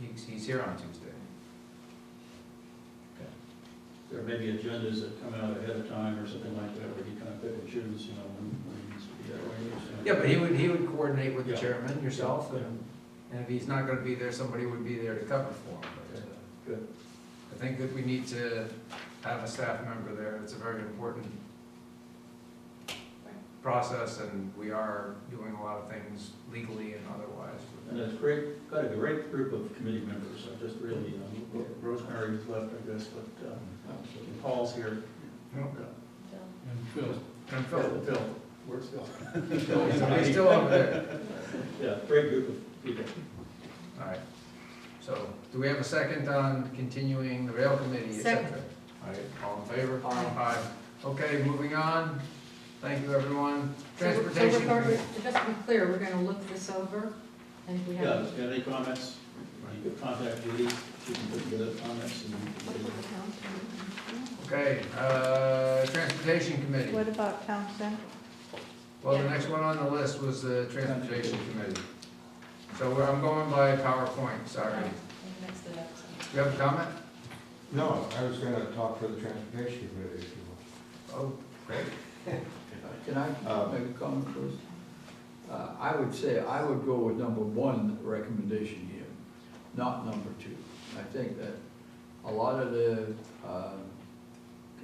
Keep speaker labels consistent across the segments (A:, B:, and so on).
A: he's here on Tuesday.
B: There may be agendas that come out ahead of time or something like that, where he kind of pick and choose, when he needs to be that way.
A: Yeah, but he would coordinate with the
B: Yeah.
A: chairman, yourself,
B: Yeah.
A: and if he's not gonna be there, somebody would be there to cover for him. But,
B: Okay, good.
A: I think that we need to have a staff member there. It's a very important process, and we are doing a lot of things legally and otherwise.
B: And it's great, got a great group of committee members. I just really, Rosemary's left, I guess, but Paul's here.
A: Yep.
C: And Phil.
A: And Phil,
B: Phil, where's Phil?
A: he's still over there.
B: Yeah, great group of people.
A: All right. So, do we have a second on continuing the rail committee, et cetera?
D: Second.
A: All right, all in favor?
D: Aye.
A: Okay, moving on. Thank you, everyone.
D: So we're
A: Transportation
D: going,
A: committee.
D: just to be clear, we're gonna look this over, and if we
B: Yeah,
D: have.
B: if you have any comments, you could contact Judy, she can put together comments and.
A: Okay, transportation committee.
E: What about town center?
A: Well, the next one on the list was the transportation committee. So I'm going by PowerPoint, sorry.
D: Next to that.
A: You have a comment?
F: No, I was gonna talk for the transportation committee if you want.
A: Oh, great.
C: Can I make a comment first? I would say I would go with number one recommendation here, not number two. I think that a lot of the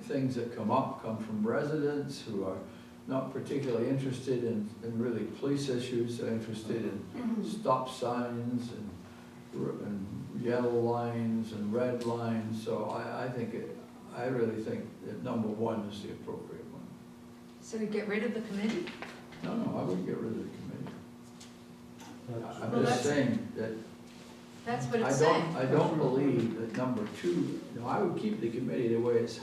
C: things that come up come from residents who are not particularly interested in really police issues. They're interested in stop signs and yellow lines and red lines. So I really think that number one is the appropriate one.
D: So we get rid of the committee?
C: No, I wouldn't get rid of the committee. I'm
D: Well,
C: just
D: that's-
C: saying that
D: That's what it's saying.
C: I don't believe that number two, I would keep the committee the way it's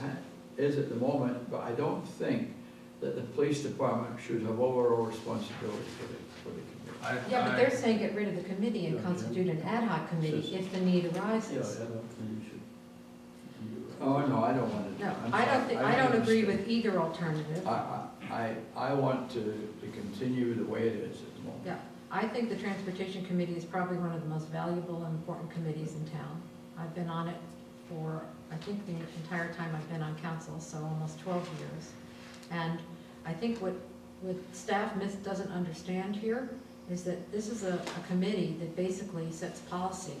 C: is at the moment, but I don't think that the police department should have overall responsibility for the committee.
D: Yeah, but they're saying get rid of the committee and
C: Yeah,
D: constitute an ad hoc committee
C: Sure.
D: if the need
B: Yeah, I
D: arises.
B: don't think you should.
C: Oh, no, I don't want to.
D: No,
C: I'm
D: I don't
C: sorry,
D: think, I don't agree
C: understand.
D: with either alternative.
C: I want to continue the way it is at the moment.
D: Yeah, I think the Transportation Committee is probably one of the most valuable and important committees in town. I've been on it for, I think, the entire time I've been on council, so almost 12 years. And I think what staff doesn't understand here is that this is a committee that basically sets policy.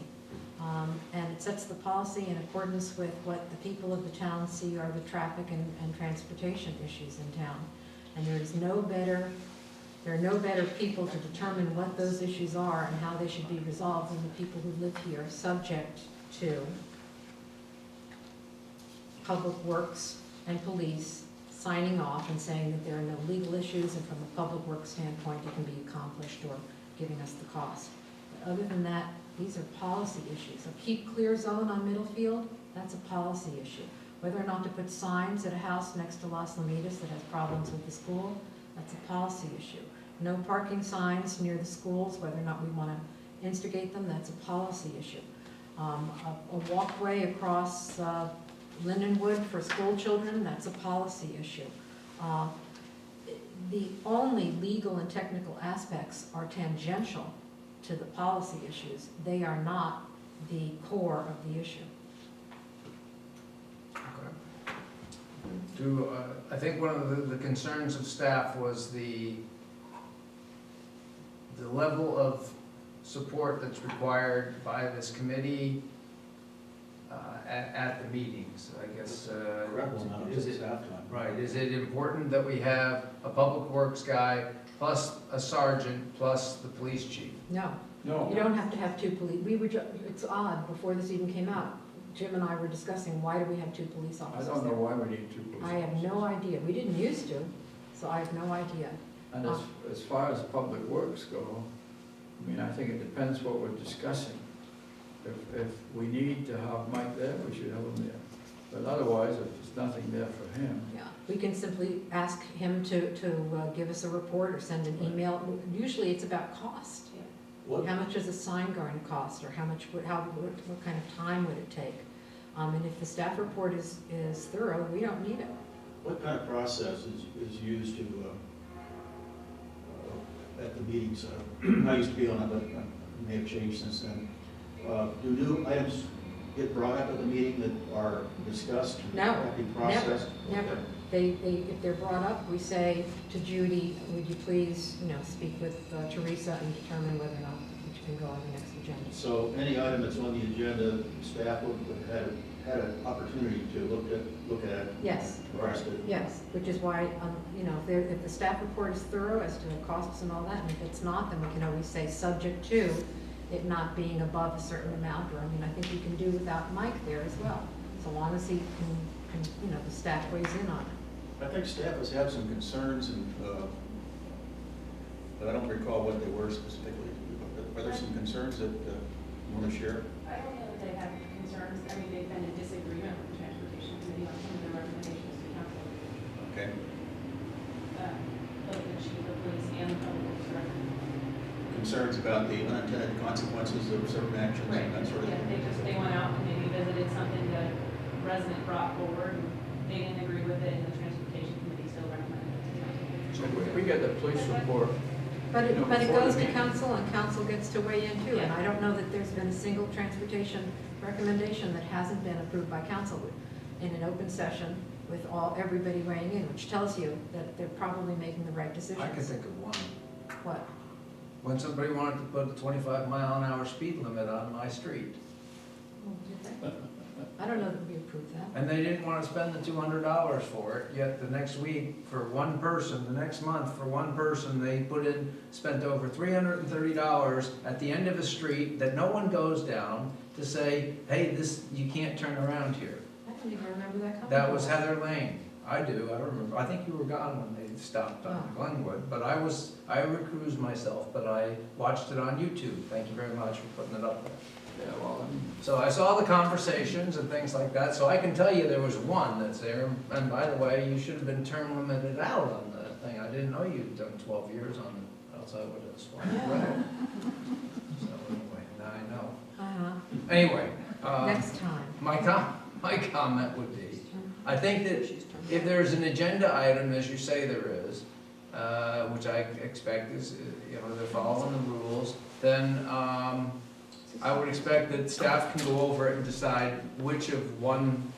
D: And it sets the policy in accordance with what the people of the town see are the traffic and transportation issues in town. And there are no better people to determine what those issues are and how they should be resolved than the people who live here, subject to Public Works and police signing off and saying that there are no legal issues, and from a Public Works standpoint, it can be accomplished, or giving us the cost. But other than that, these are policy issues. A keep clear zone on Middlefield, that's a policy issue. Whether or not to put signs at a house next to Las Lomitas that has problems with the school, that's a policy issue. No parking signs near the schools, whether or not we want to instigate them, that's a policy issue. A walkway across Lindenwood for school children, that's a policy issue. The only legal and technical aspects are tangential to the policy issues. They are not the core of the issue.
A: I think one of the concerns of staff was the level of support that's required by this committee at the meetings, I guess.
B: Correct, now,
A: Is it,
B: staff time.
A: right, is it important that we have a public works guy, plus a sergeant, plus the police chief?
D: No,
C: No.
D: you don't have to have two police. It's odd, before this even came out, Jim and I were discussing, why do we have two police
C: I
D: officers
C: don't know
D: there?
C: why we need two police
D: I have no idea. We didn't used to, so I have no idea.
C: And as far as public works go, I mean, I think it depends what we're discussing. If we need to have Mike there, we should have him there. But otherwise, if there's nothing there for him,
D: Yeah, we can simply ask him to give us a report or send an email. Usually it's about cost.
B: What,
D: How much is a sign going to cost, or what kind of time would it take? And if the staff report is thorough, we don't need it.
B: what kind of process is used to, at the meetings? I used to be on it, but it may have changed since then. Do new items get brought up at the meeting that are discussed?
D: No,
B: Have to be processed?
D: Never. If they're brought up, we say to Judy, would you please, speak with Teresa and determine whether or not it can go on the next agenda.
B: So any item that's on the agenda, staff would have had an opportunity to look at.
D: Yes.
B: Address it.
D: Yes, which is why, if the staff report is thorough as to the costs and all that, and if it's not, then we can always say, subject to it not being above a certain amount, or, I think you can do without Mike there as well, so long as he can, the staff weighs in on it.
B: I think staff has had some concerns and, but I don't recall what they were specifically. Are there some concerns that you want to share?
E: I don't know that they have concerns. I mean, they've been in disagreement with the Transportation Committee on some of their recommendations to council,
B: Okay.
E: both the chief of police and the public works director.
B: Concerns about the unintended consequences of certain actions and that sort of
E: Yeah,
B: thing?
E: they went out and maybe visited something that a resident brought forward, and they didn't agree with it, and the Transportation Committee still recommended it to council.
C: So we get the police report.
D: But it
C: Before
D: goes
C: the
D: to
C: meeting.
D: council, and council gets to weigh in too, and
E: Yeah.
D: I don't know that there's been a single transportation recommendation that hasn't been approved by council in an open session with everybody weighing in, which tells you that they're probably making the right decisions.
A: I can think of one.
D: What?
A: When somebody wanted to put a 25-mile-an-hour speed limit on my street,
D: Oh, did they? I don't know that we approved that.
A: and they didn't want to spend the $200 for it, yet the next week, for one person, the next month, for one person, they spent over $330 at the end of a street that no one goes down to say, hey, you can't turn around here.
D: I don't even remember that coming.
A: That was Heather Lane. I do, I remember. I think you were gone when they stopped on
D: Oh.
A: Glenwood, but I recused myself, but I watched it on YouTube. Thank you very much for putting it up there.
C: Yeah, well,
A: So I saw the conversations and things like that, so I can tell you there was one that's there. And by the way, you should have been term limited out on the thing. I didn't know you'd done 12 years on the outside with a swamp.
D: Yeah.
A: So anyway, now I know.
D: Uh-huh.
A: Anyway,
D: Next time.
A: my comment would be, I think that if there's an agenda item, as you say there is, which I expect is, they're following the rules, then I would expect that staff can go over it and decide which of one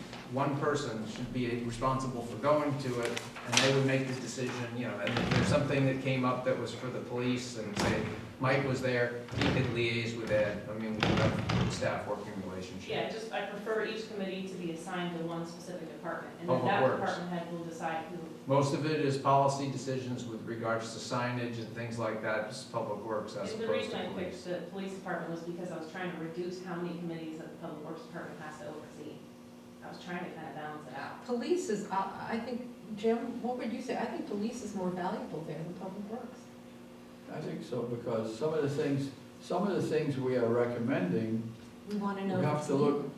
A: person should be responsible for going to it, and they would make the decision, and if there's something that came up that was for the police, and say Mike was there, he could liaise with Ed. I mean, we have a good staff working relationship.
E: Yeah, I prefer each committee to be assigned to one specific department, and then
A: Public
E: that
A: Works.
E: department head will decide who.
A: Most of it is policy decisions with regards to signage and things like that, just public works as
E: And the
A: opposed
E: reason I
A: to police.
E: picked the police department was because I was trying to reduce how many committees that the public works department has to oversee. I was trying to kind of balance it out.
D: Police is, I think, Jim, what would you say? I think police is more valuable there than public works.
C: I think so, because some of the things we are recommending,
D: We want to know.
C: We
D: if
C: have
D: it's
C: to look-
D: legal.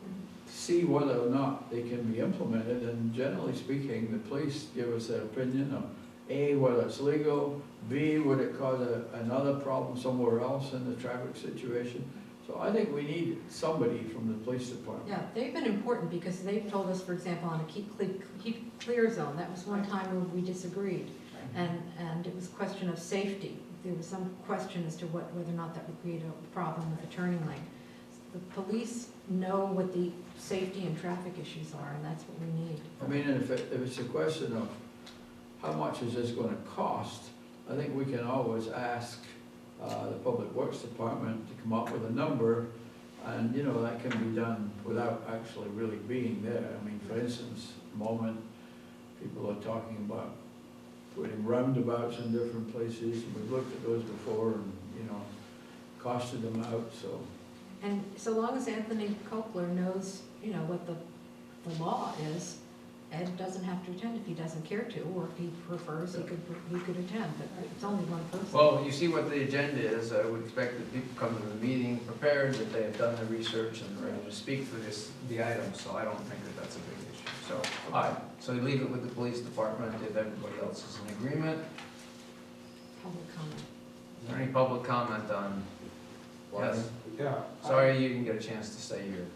C: see whether or not they can be implemented, and generally speaking, the police give us their opinion on A, whether it's legal, B, would it cause another problem somewhere else in the traffic situation. So I think we need somebody from the police department.
D: Yeah, they've been important because they've told us, for example, on a keep clear zone, that was one time when we disagreed. And it was a question of safety. There was some question as to whether or not that would create a problem with the turning lane. The police know what the safety and traffic issues are, and that's what we need.
C: I mean, if it's a question of how much is this gonna cost, I think we can always ask the Public Works Department to come up with a number, and, that can be done without actually really being there. I mean, for instance, at the moment, people are talking about putting roundabouts in different places, and we've looked at those before and, costed them out, so.
D: And so long as Anthony Kopler knows, what the law is, Ed doesn't have to attend if he doesn't care to, or if he prefers, he could attend, but it's only one person.
A: Well, you see what the agenda is. I would expect that people come to the meeting prepared, that they have done the research and are ready to speak for the item, so I don't think that that's a big issue. So, all right, so you leave it with the police department if everybody else is in agreement.
D: Public comment.
A: Is there any public comment on? Yes,
F: Yeah.
A: sorry you didn't get a chance to say your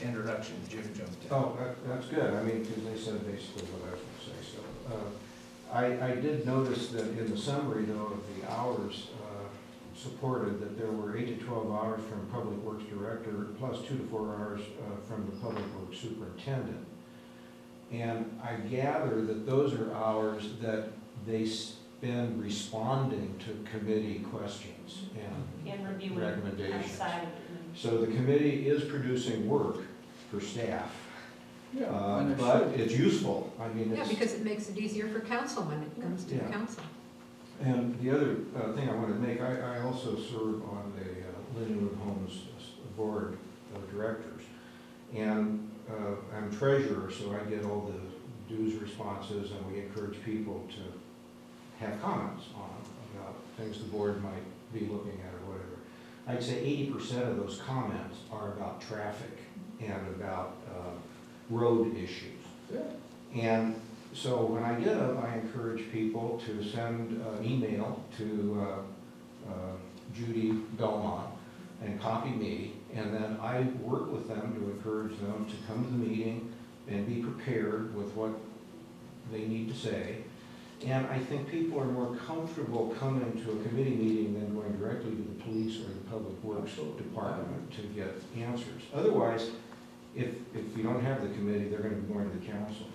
A: introduction, Jim jumped in.
F: Oh, that's good, I mean, because they said basically what I was gonna say, so. I did notice that in the summary, though, of the hours, supported that there were 8 to 12 hours from Public Works Director, plus 2 to 4 hours from the Public Works Superintendent. And I gather that those are hours that they spend responding to committee questions and
E: And reviewing
F: recommendations.
E: outside of the committee.
F: So the committee is producing work for staff,
C: Yeah, and it
F: but
C: should.
F: it's useful. I mean,
D: Yeah,
F: it's.
D: because it makes it easier for council when it comes to the
F: Yeah.
D: council.
F: And the other thing I wanted to make, I also serve on the Lindenwood Homes Board of Directors. And I'm treasurer, so I get all the dues responses, and we encourage people to have comments on about things the board might be looking at or whatever. I'd say 80% of those comments are about traffic and about road issues.
C: Yeah.
F: And so when I get them, I encourage people to send an email to Judy Belmont and copy me, and then I work with them to encourage them to come to the meeting and be prepared with what they need to say. And I think people are more comfortable coming to a committee meeting than going directly to the police or the public works
C: Absolutely.
F: department to get answers. Otherwise, if you don't have the committee, they're gonna be going to the council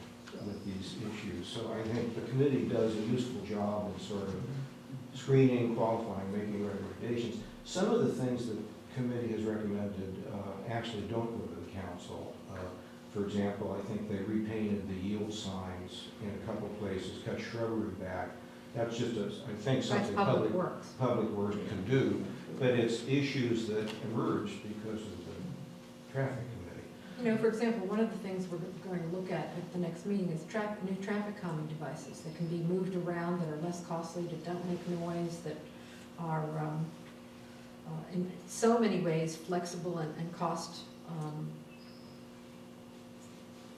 F: with these issues. So I think the committee does a useful job in sort of screening, qualifying, making recommendations. Some of the things that the committee has recommended actually don't go to the council. For example, I think they repainted the yield signs in a couple places, cut shrubbery back. That's just I think
D: That's
F: something
D: public works.
F: public works can do, but it's issues that emerge because of the traffic committee.
D: You know, for example, one of the things we're going to look at the next meeting is new traffic calming devices that can be moved around, that are less costly, that don't make noise, that are in so many ways flexible and cost,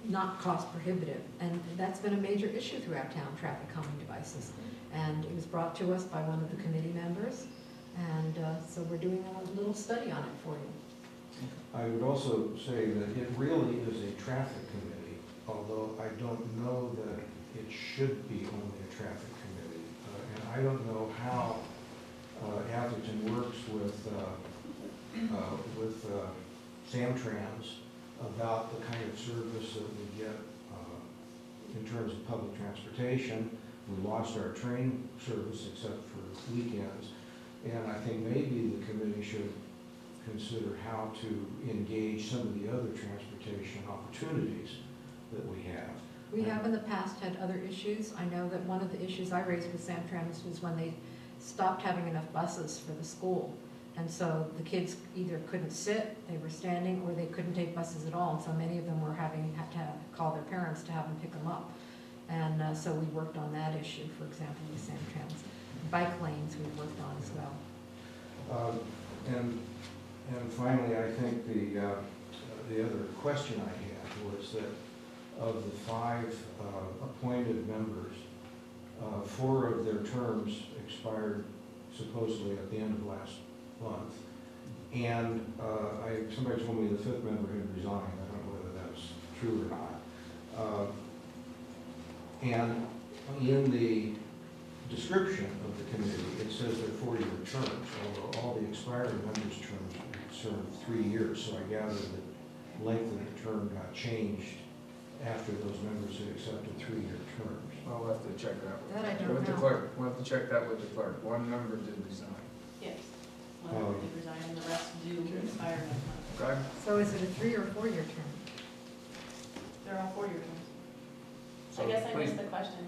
D: not cost prohibitive. And that's been a major issue throughout town, traffic calming devices. And it was brought to us by one of the committee members, and so we're doing a little study on it for you.
F: I would also say that it really is a traffic committee, although I don't know that it should be only a traffic committee. And I don't know how Atherton works with Samtrans about the kind of service that we get in terms of public transportation. We lost our train service except for weekends, and I think maybe the committee should consider how to engage some of the other transportation opportunities that we have.
D: We have in the past had other issues. I know that one of the issues I raised with Samtrans was when they stopped having enough buses for the school. And so the kids either couldn't sit, they were standing, or they couldn't take buses at all. And so many of them were had to call their parents to have them pick them up. And so we worked on that issue, for example, with Samtrans. Bike lanes we worked on as well.
F: And finally, I think the other question I had was that of the 5 appointed members, 4 of their terms expired supposedly at the end of last month. And somebody told me the 5th member had resigned. I don't know whether that's true or not. And in the description of the committee, it says they're 4-year terms, although all the expiring members' terms served 3 years. So I gather that length of the term got changed after those members had accepted 3-year terms.
A: I'll have to check that.
D: That I don't
A: With the
D: know.
A: clerk, we'll have to check that with the clerk. One member did resign.
E: Yes. One did resign and the rest do expire next month.
A: Okay?
D: So is it a 3 or 4 year term?
E: They're all 4-year terms. I
A: So
E: guess I
A: please-
E: missed the question.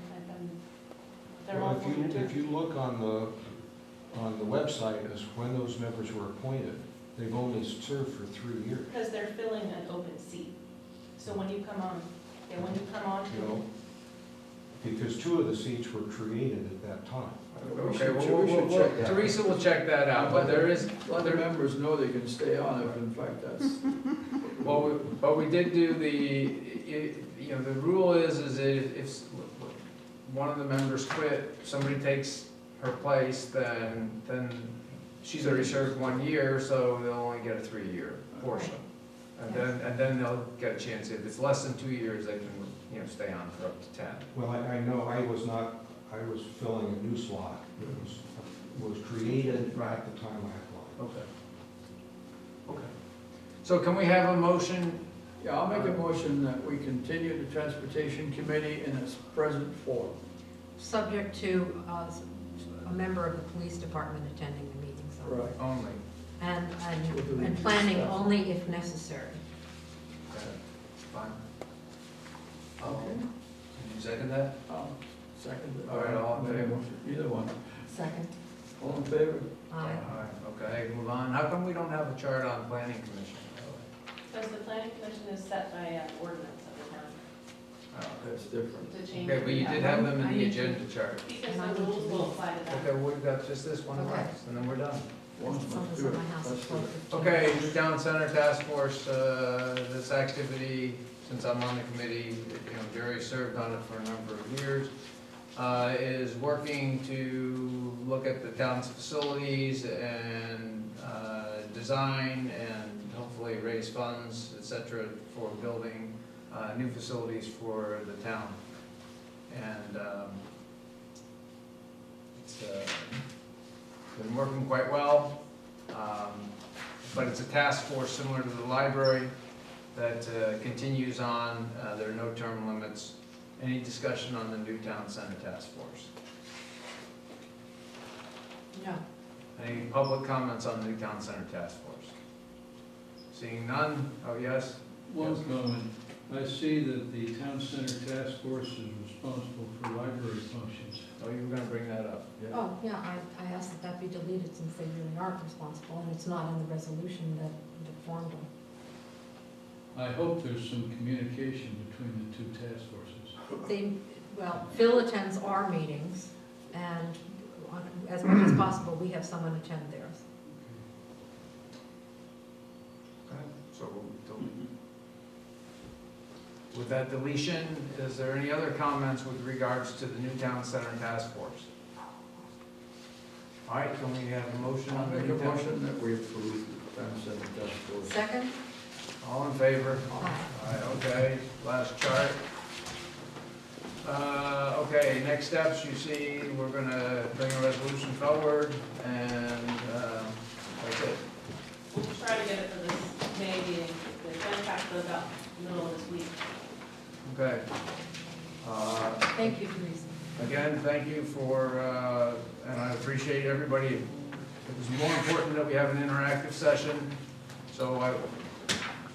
E: They're
F: Well,
E: all
F: if
E: 4-year
F: you,
E: terms.
F: if you look on the website as when those members were appointed, they've only served for 3 years.
E: Because they're filling an open seat. So when you come on,
F: You know, because 2 of the seats were created at that time.
A: Okay,
C: We should check that.
A: Teresa will check that out, but there is,
C: Let the members know they can stay on if in fact that's,
A: but we did do the rule is that if one of the members quit, somebody takes her place, then she's already served 1 year, so they'll only get a 3-year portion. And then they'll get a chance, if it's less than 2 years, they can, stay on for up to 10.
F: Well, I know I was filling a new slot that was was created at the time I applied.
A: Okay. Okay. So can we have a motion?
C: Yeah, I'll make a motion that we continue the Transportation Committee in its present form.
D: Subject to a member of the police department attending the meetings.
C: Right.
A: Only.
D: And planning only if necessary.
A: Okay, fine.
C: Okay.
A: Can you second that?
C: Second.
A: All right, all in favor?
C: Either one.
D: Second.
C: All in favor?
D: Aye.
A: Okay, move on. How come we don't have a chart on planning commission?
E: Because the planning commission is set by ordinance of the town
C: That's different.
E: to change.
A: Okay, but you did have them in
D: I
A: the
D: need to-
A: agenda chart.
E: Because
D: And I
E: the
D: need to
E: rules will
D: leave.
E: apply to that.
A: Okay, we've got just this one
D: Okay.
A: left, and then we're done.
C: One
D: Someone's
C: must
D: at
C: do it.
D: my house
C: Let's
D: at
C: do it.
D: 12:15.
A: Okay, Newtown Center Task Force, this activity, since I'm on the committee, Jerry served on it for a number of years, is working to look at the town's facilities and design and hopefully raise funds, et cetera, for building new facilities for the town. And it's been working quite well. But it's a task force similar to the library that continues on. There are no term limits. Any discussion on the Newtown Center Task Force?
D: No.
A: Any public comments on the Newtown Center Task Force? Seeing none? Oh, yes?
G: One comment, I see that the town center task force is responsible for library functions.
A: Oh, you were gonna bring that up? Yeah.
D: Oh, yeah, I asked that that be deleted since they really aren't responsible, and it's not in the resolution that formed them.
G: I hope there's some communication between the two task forces.
D: Phil attends our meetings, and as much as possible, we have someone attend theirs.
A: Okay, so with that deletion, is there any other comments with regards to the Newtown Center Task Force? All right, can we have a motion
C: I'll
A: on the
C: make a
A: Newtown?
C: motion that we approve the Town Center Task Force.
D: Second?
A: All in favor?
D: Aye.
A: All right, okay, last chart. Okay, next steps, you see, we're gonna bring a resolution forward, and that's it.
E: We'll try to get it for this May meeting, the contract goes out middle of this week.
A: Okay.
D: Thank you, Teresa.
A: Again, thank you for, and I appreciate everybody. It was more important that we have an interactive session, so I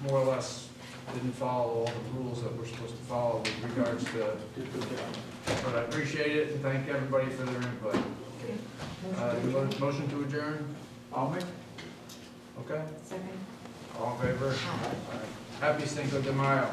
A: more or less didn't follow all the rules that we're supposed to follow with regards to, but I appreciate it and thank everybody for their input. Motion to adjourn?
C: I'll make.
A: Okay,
D: Second?
A: all in favor?
D: Aye.
A: All right. Happy Cinco de Mayo.